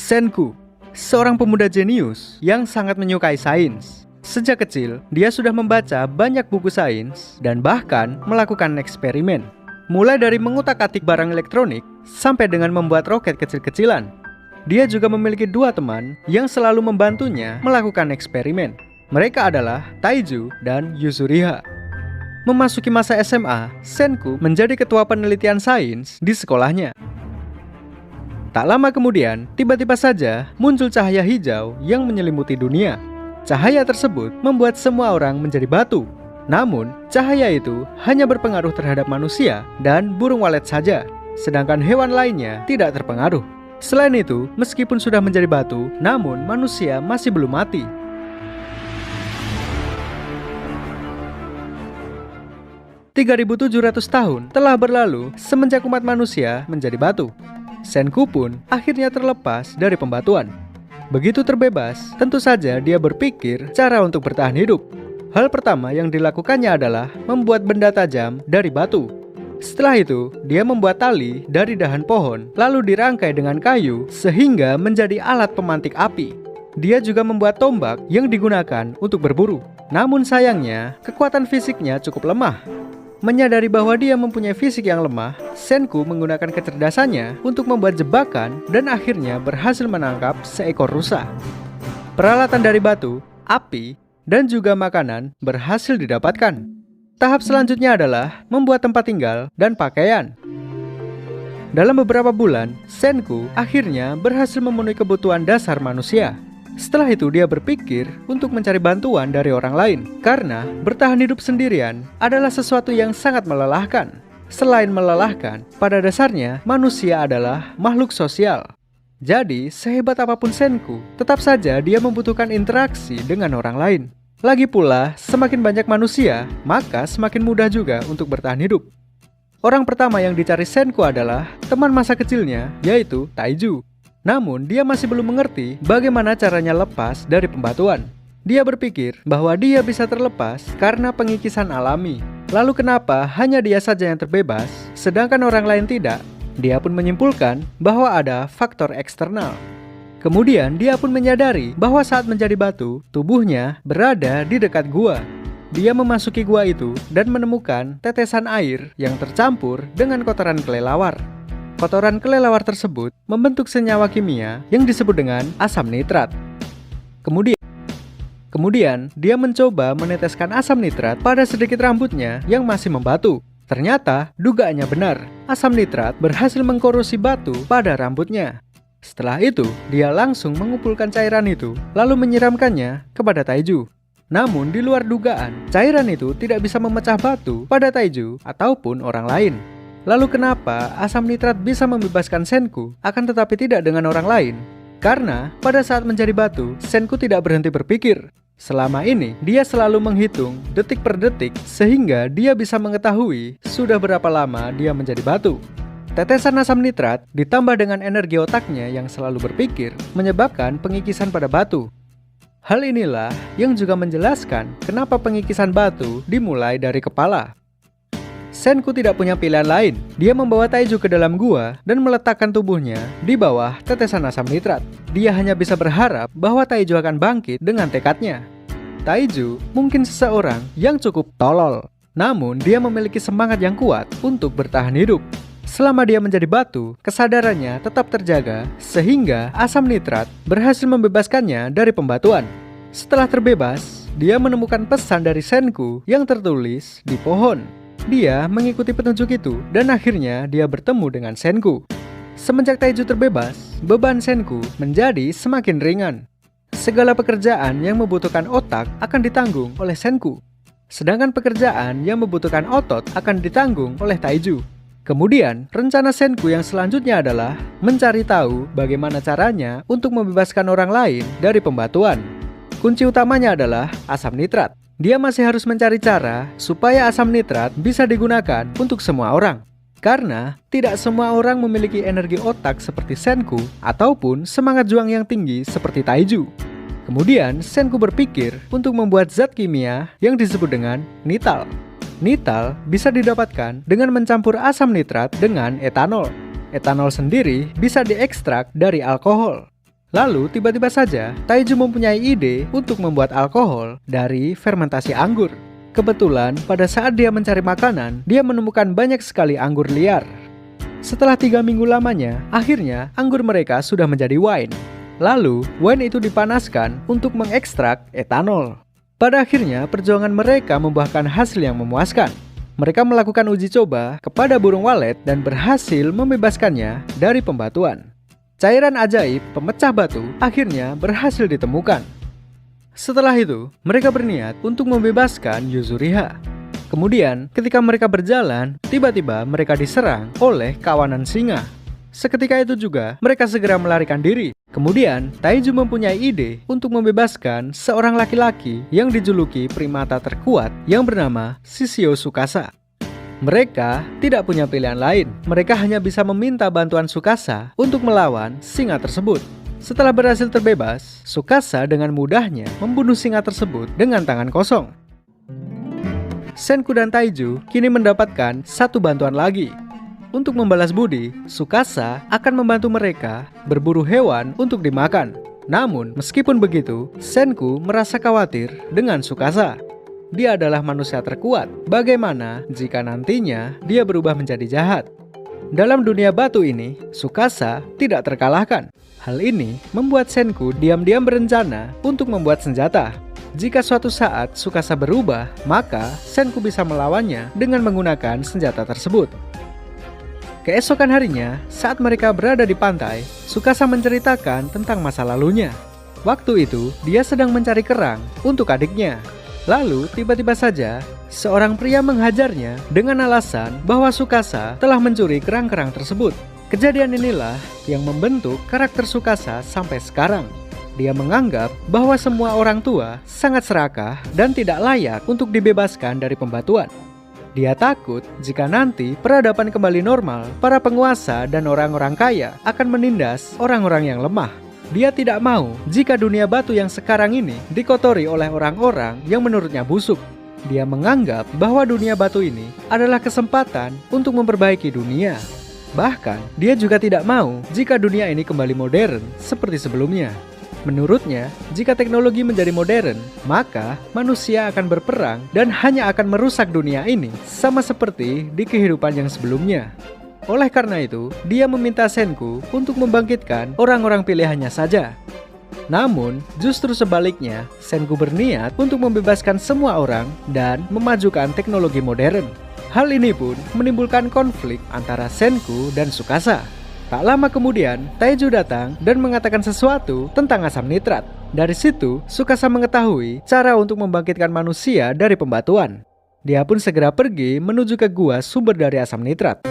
Senku, seorang pemuda jenius yang sangat menyukai sains. Sejak kecil, dia sudah membaca banyak buku sains dan bahkan melakukan eksperimen. Mulai dari mengutak-atik barang elektronik sampai dengan membuat roket kecil-kecilan. Dia juga memiliki dua teman yang selalu membantunya melakukan eksperimen. Mereka adalah Taiju dan Yuzuriha. Memasuki masa SMA, Senku menjadi ketua penelitian sains di sekolahnya. Tak lama kemudian, tiba-tiba saja muncul cahaya hijau yang menyelimuti dunia. Cahaya tersebut membuat semua orang menjadi batu. Namun, cahaya itu hanya berpengaruh terhadap manusia dan burung walet saja, sedangkan hewan lainnya tidak terpengaruh. Selain itu, meskipun sudah menjadi batu, namun manusia masih belum mati. "3.700 tahun telah berlalu semenjak umat manusia menjadi batu. Senku pun akhirnya terlepas dari pembatuan. Begitu terbebas, tentu saja dia berpikir cara untuk bertahan hidup. Hal pertama yang dilakukannya adalah membuat benda tajam dari batu. Setelah itu, dia membuat tali dari dahan pohon, lalu dirangkai dengan kayu sehingga menjadi alat pemantik api. Dia juga membuat tombak yang digunakan untuk berburu. Namun sayangnya, kekuatan fisiknya cukup lemah. Menyadari bahwa dia mempunyai fisik yang lemah, Senku menggunakan kecerdasannya untuk membuat jebakan dan akhirnya berhasil menangkap seekor rusa. Peralatan dari batu, api, dan juga makanan berhasil didapatkan. Tahap selanjutnya adalah membuat tempat tinggal dan pakaian. Dalam beberapa bulan, Senku akhirnya berhasil memenuhi kebutuhan dasar manusia. Setelah itu dia berpikir untuk mencari bantuan dari orang lain, karena bertahan hidup sendirian adalah sesuatu yang sangat melelahkan. Selain melelahkan, pada dasarnya manusia adalah makhluk sosial. Jadi, sehebat apapun Senku, tetap saja dia membutuhkan interaksi dengan orang lain. Lagi pula, semakin banyak manusia, maka semakin mudah juga untuk bertahan hidup. Orang pertama yang dicari Senku adalah teman masa kecilnya, yaitu Taiju. Namun, dia masih belum mengerti bagaimana caranya lepas dari pembatuan. Dia berpikir bahwa dia bisa terlepas karena pengikisan alami. Lalu kenapa hanya dia saja yang terbebas, sedangkan orang lain tidak? Dia pun menyimpulkan bahwa ada faktor eksternal. Kemudian, dia pun menyadari bahwa saat menjadi batu, tubuhnya berada di dekat gua. Dia memasuki gua itu dan menemukan tetesan air yang tercampur dengan kotoran kelelawar. Kotoran kelelawar tersebut membentuk senyawa kimia yang disebut dengan asam nitrat. Kemudian, dia mencoba meneteskan asam nitrat pada sedikit rambutnya yang masih membatu. Ternyata, dugaannya benar. Asam nitrat berhasil mengkorosi batu pada rambutnya. Setelah itu, dia langsung mengumpulkan cairan itu, lalu menyiramkannya kepada Taiju. Namun, di luar dugaan, cairan itu tidak bisa memecah batu pada Taiju ataupun orang lain. Lalu kenapa asam nitrat bisa membebaskan Senku, akan tetapi tidak dengan orang lain? Karena pada saat menjadi batu, Senku tidak berhenti berpikir. Selama ini, dia selalu menghitung detik per detik sehingga dia bisa mengetahui sudah berapa lama dia menjadi batu. Tetesan asam nitrat ditambah dengan energi otaknya yang selalu berpikir menyebabkan pengikisan pada batu. Hal inilah yang juga menjelaskan kenapa pengikisan batu dimulai dari kepala. Senku tidak punya pilihan lain. Dia membawa Taiju ke dalam gua dan meletakkan tubuhnya di bawah tetesan asam nitrat. Dia hanya bisa berharap bahwa Taiju akan bangkit dengan tekadnya. Taiju mungkin seseorang yang cukup tolol, namun dia memiliki semangat yang kuat untuk bertahan hidup. Selama dia menjadi batu, kesadarannya tetap terjaga sehingga asam nitrat berhasil membebaskannya dari pembatuan. Setelah terbebas, dia menemukan pesan dari Senku yang tertulis di pohon. Dia mengikuti petunjuk itu dan akhirnya dia bertemu dengan Senku. Semenjak Taiju terbebas, beban Senku menjadi semakin ringan. Segala pekerjaan yang membutuhkan otak akan ditanggung oleh Senku, sedangkan pekerjaan yang membutuhkan otot akan ditanggung oleh Taiju. Kemudian, rencana Senku yang selanjutnya adalah mencari tahu bagaimana caranya untuk membebaskan orang lain dari pembatuan. Kunci utamanya adalah asam nitrat. Dia masih harus mencari cara supaya asam nitrat bisa digunakan untuk semua orang. Karena tidak semua orang memiliki energi otak seperti Senku ataupun semangat juang yang tinggi seperti Taiju. Kemudian Senku berpikir untuk membuat zat kimia yang disebut dengan nital. Nital bisa didapatkan dengan mencampur asam nitrat dengan etanol. Etanol sendiri bisa diekstrak dari alkohol. Lalu tiba-tiba saja Taiju mempunyai ide untuk membuat alkohol dari fermentasi anggur. Kebetulan pada saat dia mencari makanan, dia menemukan banyak sekali anggur liar. Setelah 3 minggu lamanya, akhirnya anggur mereka sudah menjadi wine. Lalu wine itu dipanaskan untuk mengekstrak etanol. Pada akhirnya perjuangan mereka membuahkan hasil yang memuaskan. Mereka melakukan uji coba kepada burung walet dan berhasil membebaskannya dari pembatuan. Cairan ajaib pemecah batu akhirnya berhasil ditemukan. Setelah itu, mereka berniat untuk membebaskan Yuzuriha. Kemudian, ketika mereka berjalan, tiba-tiba mereka diserang oleh kawanan singa. Seketika itu juga, mereka segera melarikan diri. Kemudian, Taiju mempunyai ide untuk membebaskan seorang laki-laki yang dijuluki primata terkuat yang bernama Shishio Tsukasa. Mereka tidak punya pilihan lain. Mereka hanya bisa meminta bantuan Tsukasa untuk melawan singa tersebut. Setelah berhasil terbebas, Tsukasa dengan mudahnya membunuh singa tersebut dengan tangan kosong. Senku dan Taiju kini mendapatkan satu bantuan lagi. Untuk membalas budi, Tsukasa akan membantu mereka berburu hewan untuk dimakan. Namun, meskipun begitu, Senku merasa khawatir dengan Tsukasa. Dia adalah manusia terkuat. Bagaimana jika nantinya dia berubah menjadi jahat? Dalam dunia batu ini, Tsukasa tidak terkalahkan. Hal ini membuat Senku diam-diam berencana untuk membuat senjata. Jika suatu saat Tsukasa berubah, maka Senku bisa melawannya dengan menggunakan senjata tersebut. Keesokan harinya, saat mereka berada di pantai, Tsukasa menceritakan tentang masa lalunya. Waktu itu, dia sedang mencari kerang untuk adiknya. Lalu, tiba-tiba saja, seorang pria menghajarnya dengan alasan bahwa Tsukasa telah mencuri kerang-kerang tersebut. Kejadian inilah yang membentuk karakter Tsukasa sampai sekarang. Dia menganggap bahwa semua orang tua sangat serakah dan tidak layak untuk dibebaskan dari pembatuan. Dia takut jika nanti peradaban kembali normal, para penguasa dan orang-orang kaya akan menindas orang-orang yang lemah. Dia tidak mau jika dunia batu yang sekarang ini dikotori oleh orang-orang yang menurutnya busuk. Dia menganggap bahwa dunia batu ini adalah kesempatan untuk memperbaiki dunia. Bahkan, dia juga tidak mau jika dunia ini kembali modern seperti sebelumnya. Menurutnya, jika teknologi menjadi modern, maka manusia akan berperang dan hanya akan merusak dunia ini sama seperti di kehidupan yang sebelumnya. Oleh karena itu, dia meminta Senku untuk membangkitkan orang-orang pilihannya saja. Namun, justru sebaliknya, Senku berniat untuk membebaskan semua orang dan memajukan teknologi modern. Hal ini pun menimbulkan konflik antara Senku dan Tsukasa. Tak lama kemudian, Taiju datang dan mengatakan sesuatu tentang asam nitrat. Dari situ, Tsukasa mengetahui cara untuk membangkitkan manusia dari pembatuan. Dia pun segera pergi menuju ke gua sumber dari asam nitrat.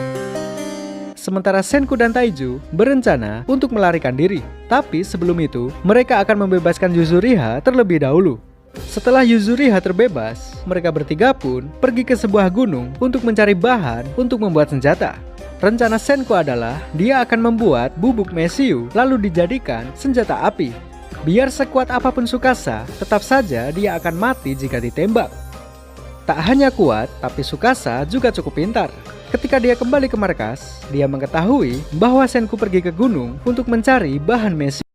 Sementara Senku dan Taiju berencana untuk melarikan diri. Tapi sebelum itu, mereka akan membebaskan Yuzuriha terlebih dahulu. Setelah Yuzuriha terbebas, mereka bertiga pun pergi ke sebuah gunung untuk mencari bahan untuk membuat senjata. Rencana Senku adalah dia akan membuat bubuk mesiu lalu dijadikan senjata api. Biar sekuat apapun Tsukasa, tetap saja dia akan mati jika ditembak. Tak hanya kuat, tapi Tsukasa juga cukup pintar. Ketika dia kembali ke markas, dia mengetahui bahwa Senku pergi ke gunung untuk mencari bahan mesiu.